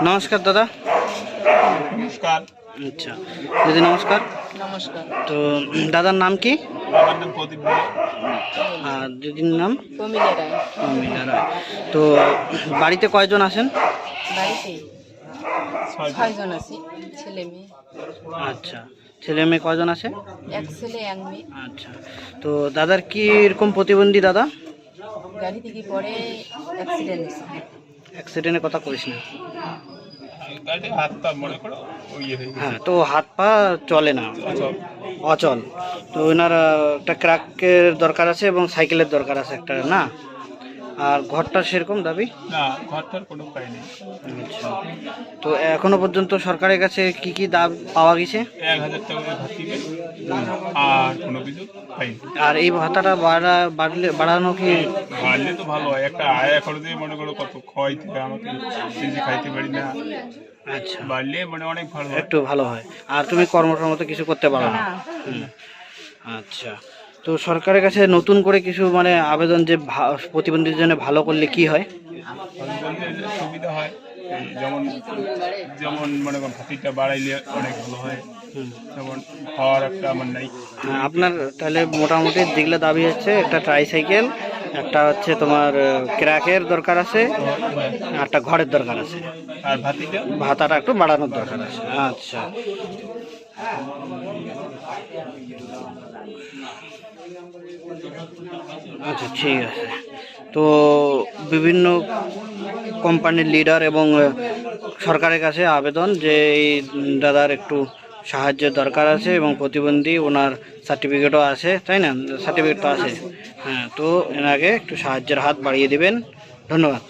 নমস্কার দাদা। নমস্কার। আচ্ছা দিদি নমস্কার। নমস্কার। তো দাদার নাম কি? আমার নাম প্রদীপ রায়। আর দিদির নাম প্রমিলা রায়। প্রমিলা রায়। তো বাড়িতে কয়জন আছেন? বাড়িতে 6 জন আছে, ছেলে মেয়ে। আচ্ছা, ছেলে মেয়ে কয়জন আছে? এক ছেলে এক মেয়ে। আচ্ছা, তো দাদার কি এরকম প্রতিবন্ধী দাদা? গাড়ি থেকে পরে অ্যাক্সিডেন্ট হয়েছে। অ্যাক্সিডেন্টের কথা করিস না। গাড়ি হাত পা মনে করো ইয়ে হয়ে গেছে। হ্যাঁ, তো হাত পা চলে না, অচল। অচল। তো ওনার একটা ক্র্যাকের দরকার আছে এবং সাইকেলের দরকার আছে একটা, না? আর ঘরটা সেরকম দাবি? না, ঘরটার কোনো উপায় নেই। আচ্ছা, তো এখনো পর্যন্ত সরকারের কাছে কি কি দাম পাওয়া গেছে? 1000 টাকা করে ভাত দিবে আর কোনো কিছু পাইনি। আর এই ভাতাটা বাড়ানো কি? বাড়লে তো ভালো হয়। একটা আয়া খরচে মনে করো কত ক্ষয় থেকে আমাকে নিজে খাইতে পারি না। আচ্ছা, বাড়লে মানে অনেক ভালো হয়। একটু ভালো হয়। আর তুমি কর্মসম্মত কিছু করতে পারো না? না। হুম। আচ্ছা, তো সরকারের কাছে নতুন করে কিছু মানে আবেদন যে প্রতিবন্ধীদের জন্য ভালো করলে কি হয়? বলতে সুবিধা হয়, এই যেমন যেমন মনে করো ভাতিটা বাড়াইলে অনেক ভালো হয়। যেমন ঘর একটা আমার নাই। হ্যাঁ, আপনার তাহলে মোটামুটি যেগুলো দাবি হচ্ছে, একটা ট্রাইসাইকেল, একটা হচ্ছে তোমার ক্র্যাকের দরকার আছে, একটা ঘরের দরকার আছে, আর ভাতিটা ভাতাটা একটু বাড়ানোর দরকার আছে। আচ্ছা, আচ্ছা ঠিক আছে। তো বিভিন্ন কোম্পানির লিডার এবং সরকারের কাছে আবেদন যে এই দাদার একটু সাহায্যের দরকার আছে এবং প্রতিবন্ধী, ওনার সার্টিফিকেটও আছে, তাই না? সার্টিফিকেট তো আছে। হ্যাঁ, তো এনাকে একটু সাহায্যের হাত বাড়িয়ে দিবেন। ধন্যবাদ।